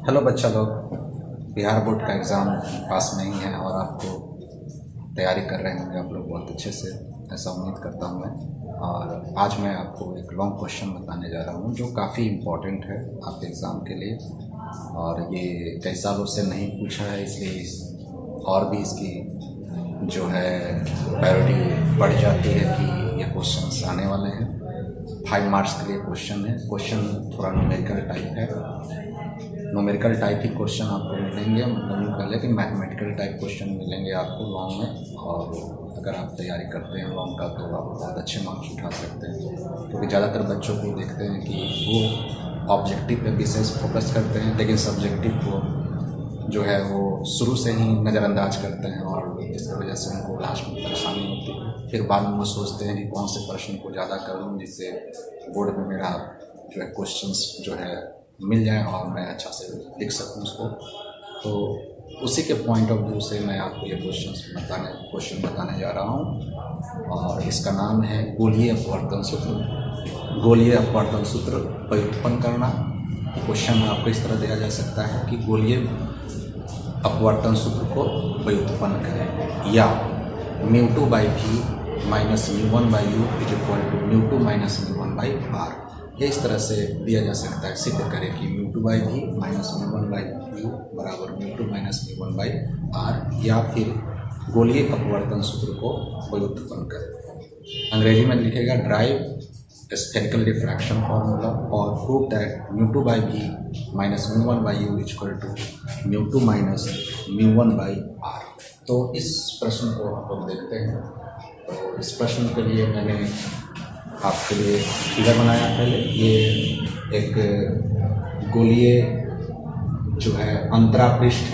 Hello बच्चा लोग, Bihar board का एग्ज़ाम पास नहीं है और आपको तैयारी कर रहे होंगे आप लोग बहुत अच्छे से, ऐसा उम्मीद करता हूँ मैं। और आज मैं आपको एक लॉन्ग क्वेश्चन बताने जा रहा हूँ जो काफ़ी इम्पोर्टेंट है आपके एग्ज़ाम के लिए। और ये कई सालों से नहीं पूछा है, इसलिए और भी इसकी जो है प्रायोरिटी बढ़ जाती है कि ये क्वेश्चंस आने वाले हैं। 5 मार्क्स के लिए क्वेश्चन है। क्वेश्चन थोड़ा न्यूमेरिकल टाइप है, न्यूमेरिकल टाइप ही क्वेश्चन आपको मिलेंगे, मतलब लेकिन मैथमेटिकल टाइप क्वेश्चन मिलेंगे आपको लॉन्ग में। और अगर आप तैयारी करते हैं लॉन्ग का तो आप बहुत अच्छे मार्क्स उठा सकते हैं, क्योंकि ज़्यादातर बच्चों को देखते हैं कि वो ऑब्जेक्टिव पे विशेष फोकस करते हैं, लेकिन सब्जेक्टिव को जो है वो शुरू से ही नज़रअंदाज करते हैं और इसकी वजह से उनको लास्ट में परेशानी होती है। फिर बाद में वो सोचते हैं कि कौन से प्रश्न को ज़्यादा कर लूँ जिससे बोर्ड में मेरा जो है क्वेश्चंस जो है मिल जाए और मैं अच्छा से लिख सकूँ उसको। तो उसी के पॉइंट ऑफ व्यू से मैं आपको ये क्वेश्चन बताने जा रहा हूँ। और इसका नाम है गोलीय अपवर्तन सूत्र। गोलीय अपवर्तन सूत्र व्युत्पन्न करना। क्वेश्चन आपको इस तरह दिया जा सकता है कि गोलीय अपवर्तन सूत्र को व्युत्पन्न करें, या μ2/v minus μ1/u is equal to μ2 minus μ1/r। ये इस तरह से दिया जा सकता है। सिद्ध करें कि μ2/v माइनस μ1/u बराबर μ2 माइनस μ1/r, या फिर गोलीय अपवर्तन सूत्र को व्युत्पन्न करें। अंग्रेजी में लिखेगा ड्राइव spherical diffraction formula और prove that μ2/v minus μ1/u is equal to μ2 minus μ1/r। तो इस प्रश्न को हम लोग देखते हैं। तो इस प्रश्न के लिए मैंने आपके लिए फिगर बनाया पहले। ये एक गोलीय जो है अंतरापृष्ठ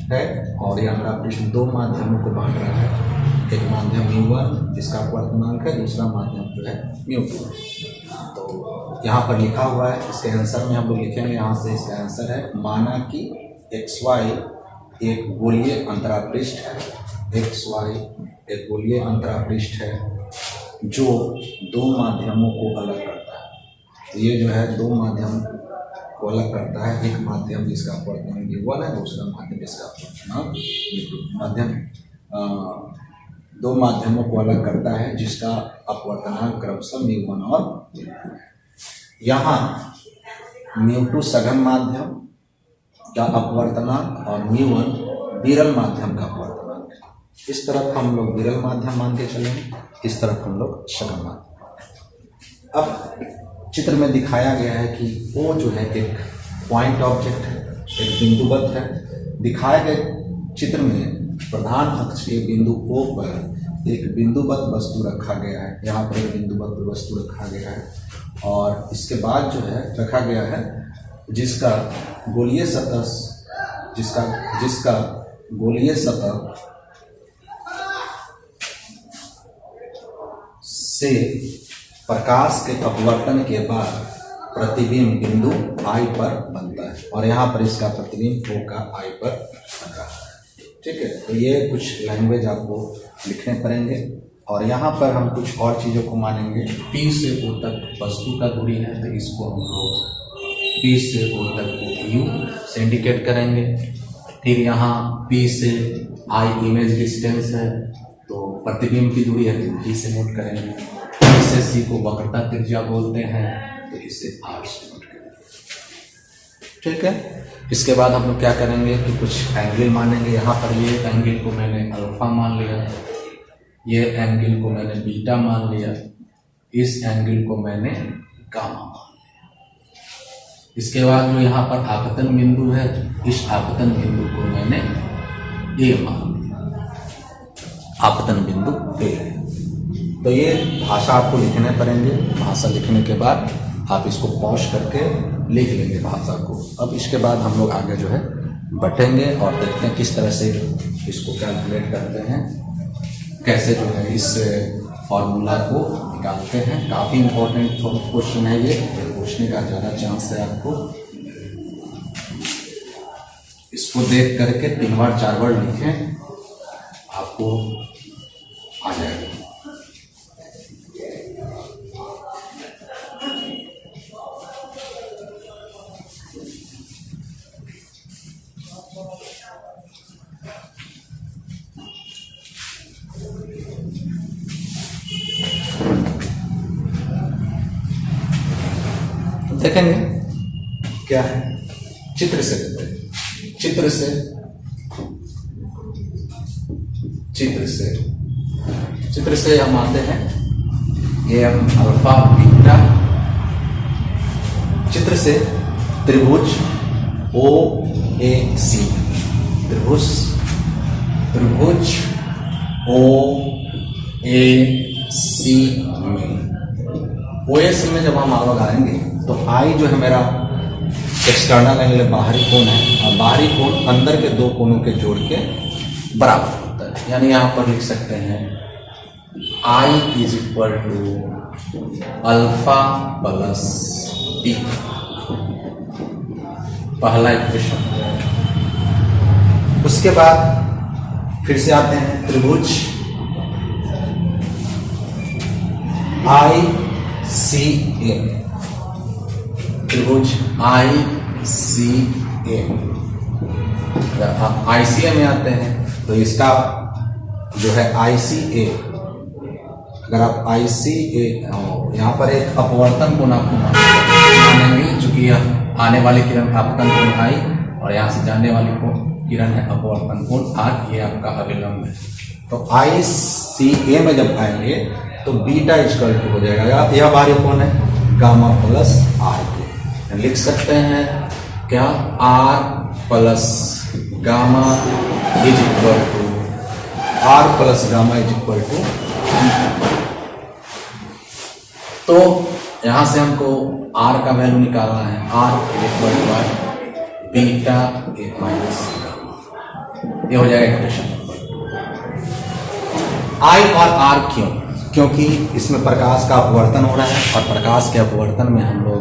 है, और ये अंतरापृष्ठ दो माध्यमों को बांट रहा है। एक माध्यम μ1 जिसका अपवर्तनांक है, दूसरा माध्यम जो है μ2। तो यहाँ पर लिखा हुआ है, इसके आंसर में हम लोग लिखेंगे। यहाँ से इसका आंसर है, माना कि xy एक गोलीय अंतरापृष्ठ है, xy एक गोलीय अंतरापृष्ठ है जो दो माध्यमों को अलग करता है। तो ये जो है दो माध्यम को अलग करता है। एक माध्यम जिसका अपवर्तनांक μ1 है, दूसरा माध्यम जिसका अपवर्तनांक μ2। माध्यम दो माध्यमों को अलग करता है जिसका अपवर्तनांक क्रमशः μ1 और μ2 है। यहाँ μ2 सघन माध्यम का अपवर्तनांक और μ1 विरल माध्यम का अपवर्तनांक है। इस तरफ हम लोग विरल माध्यम मान के चलेंगे, इस तरफ हम लोग सघन माध्यम। अब चित्र में दिखाया गया है कि वो जो है एक पॉइंट ऑब्जेक्ट है, एक बिंदुवत है। दिखाए गए चित्र में प्रधान अक्ष के बिंदु O पर एक बिंदुवत वस्तु रखा गया है। यहाँ पर एक बिंदुवत वस्तु रखा गया है और इसके बाद जो है रखा गया है जिसका गोलीय सतह से प्रकाश के अपवर्तन के बाद प्रतिबिंब बिंदु I पर बनता है, और यहाँ पर इसका प्रतिबिंब O का I पर बन रहा है। ठीक है, तो ये कुछ लैंग्वेज आपको लिखने पड़ेंगे। और यहाँ पर हम कुछ और चीज़ों को मानेंगे। P से O तक वस्तु का दूरी है, तो इसको हम लोग P से O तक को U से इंडिकेट करेंगे। फिर यहाँ P से I इमेज डिस्टेंस है, तो प्रतिबिंब की दूरी है तो P से नोट करेंगे। P से C को वक्रता त्रिज्या बोलते हैं, तो इसे R से नोट करेंगे। ठीक है, इसके बाद हम लोग क्या करेंगे कि कुछ एंगल मानेंगे। यहाँ पर ये एंगल को मैंने अल्फा मान लिया, ये एंगल को मैंने बीटा मान लिया, इस एंगल को मैंने गामा मान लिया। इसके बाद जो यहाँ पर आपतन बिंदु है, इस आपतन बिंदु को मैंने ए मान लिया, आपतन बिंदु ए। तो ये भाषा आपको लिखने पड़ेंगे। भाषा लिखने के बाद आप इसको पॉज करके लिख लेंगे भाषा को। अब इसके बाद हम लोग आगे जो है बढ़ेंगे और देखते हैं किस तरह से इसको कैलकुलेट करते हैं, कैसे जो है इस फॉर्मूला को निकालते हैं। काफ़ी इम्पोर्टेंट क्वेश्चन है ये पूछने का ज़्यादा चांस है आपको। इसको देख करके 3 बार 4 बार लिखें, आपको आ जाएगा। देखेंगे क्या है, चित्र से लेते हैं, चित्र से हम आते हैं, ये हम अल्फा बीटा, चित्र से त्रिभुज ओ ए सी, त्रिभुज ओ ए सी में, ओ ए सी में जब हम आग लगाएंगे तो आई जो है मेरा एक्सटर्नल एंगल, बाहरी कोण है, और बाहरी कोण अंदर के दो कोणों के जोड़ के बराबर होता है। यानी यहां पर लिख सकते हैं I is equal to alpha plus beta, पहला इक्वेशन। उसके बाद फिर से आते हैं त्रिभुज आई सी ए, त्रिभुज आई सी ए, अगर आप आई सी ए में आते हैं तो इसका जो है आई सी ए, अगर आप आई सी ए यहाँ पर एक अपवर्तन कोण आपको मानेंगे, चूंकि यह आने वाली किरण आपतन कोण आई और यहाँ से जाने वाली किरण है अपवर्तन कोण आर, ये आपका अभिलंब है। तो आई सी ए में जब आएंगे तो बीटा इक्वल टू हो जाएगा, यह बाहरी कोण है गामा प्लस आर के, लिख सकते हैं क्या, R plus gamma is equal to, R plus gamma is equal to. तो यहां से हमको आर का वैल्यू निकालना है, R equal to by beta A minus gamma, ये हो जाएगा इक्वेशन नंबर। आई और आर क्यों? क्योंकि इसमें प्रकाश का अपवर्तन हो रहा है, और प्रकाश के अपवर्तन में हम लोग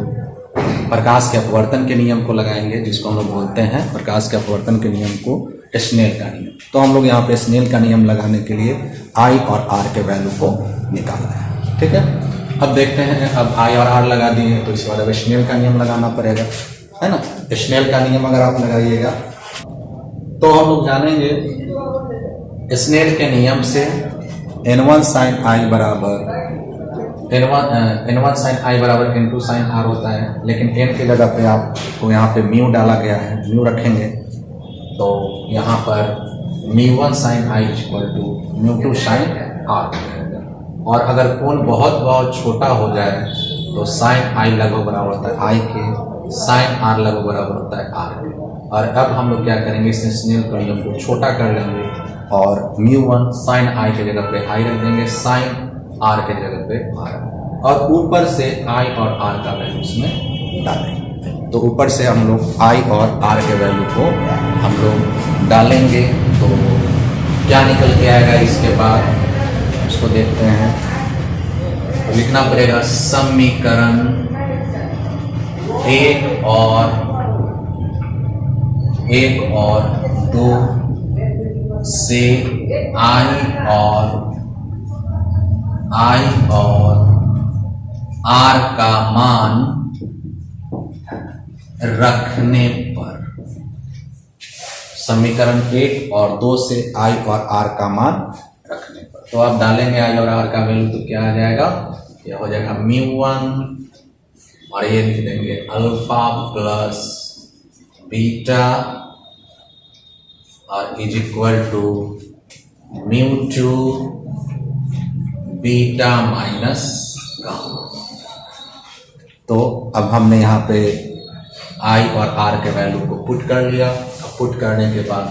प्रकाश के अपवर्तन के नियम को लगाएंगे, जिसको हम लोग बोलते हैं प्रकाश के अपवर्तन के नियम को स्नेल का नियम। तो हम लोग यहाँ पे स्नेल का नियम लगाने के लिए आई और आर के वैल्यू को निकालना है, ठीक है। अब देखते हैं, अब आई और आर लगा दिए तो इसके बाद अब स्नेल का नियम लगाना पड़ेगा, है ना। स्नेल का नियम अगर आप लगाइएगा तो हम लोग जानेंगे स्नेल के नियम से n1 sin i बराबर n1 sin i बराबर n2 sin r होता है, लेकिन n की जगह पे आपको यहाँ पे म्यू डाला गया है, म्यू रखेंगे तो यहाँ पर μ1 sin i equal to μ2 sin r। और अगर कोण बहुत बहुत छोटा हो जाए तो sin i लगभग बराबर होता है i के, sin r लगभग बराबर होता है r के। और अब हम लोग क्या करेंगे, इसमें स्नेल का नियम को छोटा कर लेंगे और μ1 sin i की जगह पे i रख देंगे, sin r के जगह पे r, और ऊपर से i और r का वैल्यू इसमें डालेंगे। तो ऊपर से हम लोग i और r के वैल्यू को हम लोग डालेंगे तो क्या निकल के आएगा, इसके बाद उसको देखते हैं। तो लिखना पड़ेगा समीकरण 1 और 2 से I और R का मान रखने पर, समीकरण 1 और 2 से I और R का मान रखने पर, तो आप डालेंगे I और R का वैल्यू तो क्या आ जाएगा, यह हो जाएगा μ1 और ये लिख देंगे अल्फा प्लस बीटा और is equal to μ2 beta minus gamma. तो अब हमने यहाँ पे I और R के वैल्यू को पुट कर लिया। अब पुट करने के बाद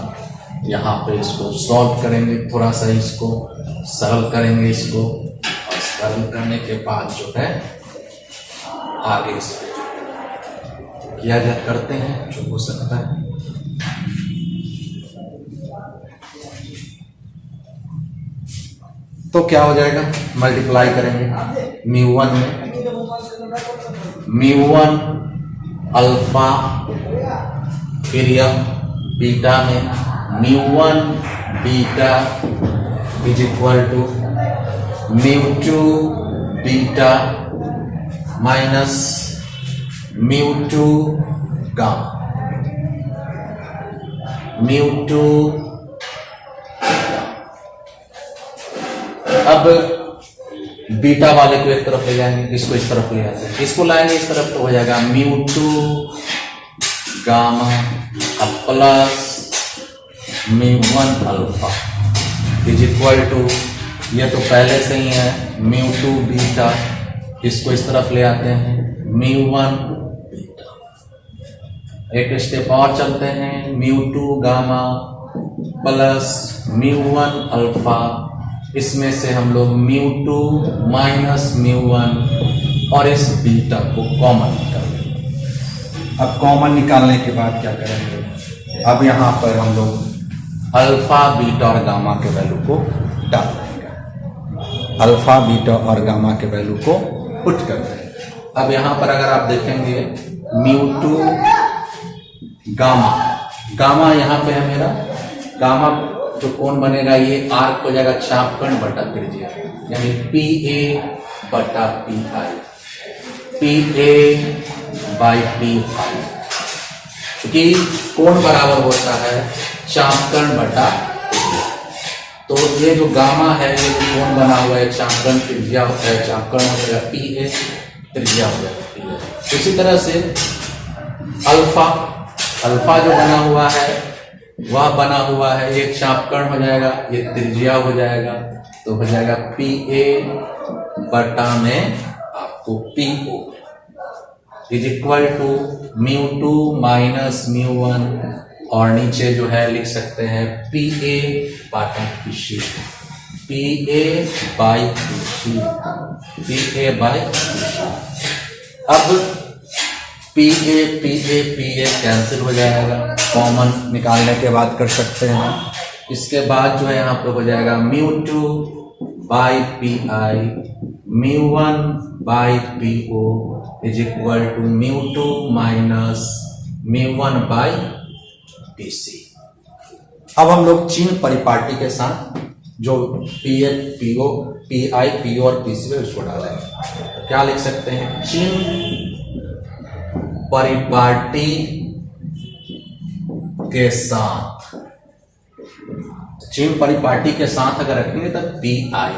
यहाँ पे इसको सॉल्व करेंगे, थोड़ा सा इसको सरल करेंगे इसको, और सरल करने के बाद जो है आगे इसको किया जा करते हैं जो हो सकता है। तो क्या हो जाएगा, मल्टीप्लाई करेंगे μ1 में, μ1 अल्फा, फिर यह बीटा में μ1 beta is equal to μ2 beta minus μ2 gamma, μ2। अब बीटा वाले को एक तरफ ले जाएंगे, इसको इस तरफ ले जाते हैं, इसको लाएंगे इस तरफ तो हो जाएगा μ2 gamma plus μ1 alpha is equal to, ये तो पहले से ही है, μ2 बीटा, इसको इस तरफ ले आते हैं μ1 बीटा। एक स्टेप और चलते हैं, μ2 गामा प्लस μ1 अल्फा, इसमें से हम लोग μ2 माइनस μ1 और इस बीटा को कॉमन निकालेंगे। अब कॉमन निकालने के बाद क्या करेंगे, अब यहाँ पर हम लोग अल्फा बीटा और गामा के वैल्यू को डाल देंगे, अल्फा बीटा और गामा के वैल्यू को पुट कर देंगे। अब यहाँ पर अगर आप देखेंगे μ2 गामा, गामा यहाँ पे है मेरा, गामा जो कोण बनेगा ये आर्क हो जाएगा चापकण बटा त्रिज्या, यानी पी ए बटा P I, P A by P आई, क्योंकि कोण बराबर होता है चापकण बटा त्रिज्या। तो ये जो गामा है ये जो कोण बना हुआ है चापकण त्रिज्या होता है, चापकण हो जाएगा पी ए, त्रिज्या हो जाएगा पी ए। उसी तरह से अल्फा, अल्फा जो बना हुआ है वह बना हुआ है, ये चापकण हो जाएगा, ये त्रिज्या हो जाएगा, तो हो जाएगा पी ए बटा में आपको P O is equal to μ2 minus μ1, और नीचे जो है लिख सकते हैं पी ए बटा P C, P A by P C, P A by P C. अब पी ए कैंसिल हो जाएगा, कॉमन निकालने के बाद कर सकते हैं। इसके बाद जो है यहाँ पे हो जाएगा μ2 by P I, μ1 by P O is equal to μ2 minus μ1 by P C. अब हम लोग चिन्ह परिपाटी के साथ जो P A P O P I P O और पी सी है उसको डालेंगे। क्या लिख सकते हैं, चिन्ह परिपाटी के साथ, चिन्ह परिपाटी के साथ अगर रखेंगे तब पी आई,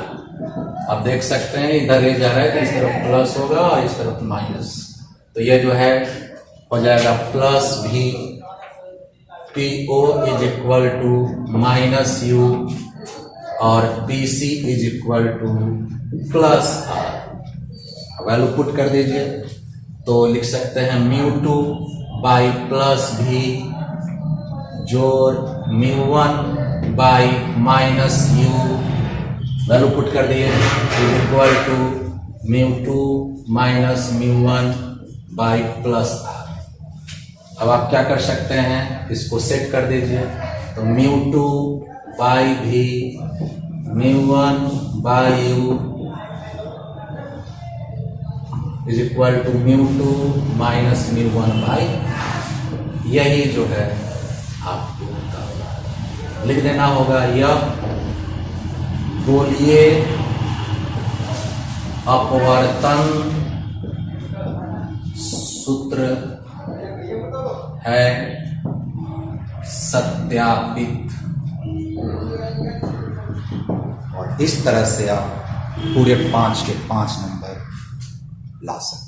अब देख सकते हैं इधर ये जा रहा है तो इस तरफ प्लस होगा और इस तरफ माइनस, तो ये जो है हो जाएगा प्लस भी P O is equal to minus U और P C is equal to plus R. Value put कर दीजिए तो लिख सकते हैं μ2 बाई प्लस भी जोड़ μ1 by minus U, value put कर दिए is equal to μ2 minus μ1 by plus R. अब आप क्या कर सकते हैं, इसको सेट कर दीजिए, तो μ2 बाई भी μ1 by U is equal to μ2 minus μ1 by, यही जो है आपको लिख देना होगा। यह गोलीय अपवर्तन सूत्र है सत्यापित, और इस तरह से आप पूरे 5 के 5 नंबर ला सकते हैं।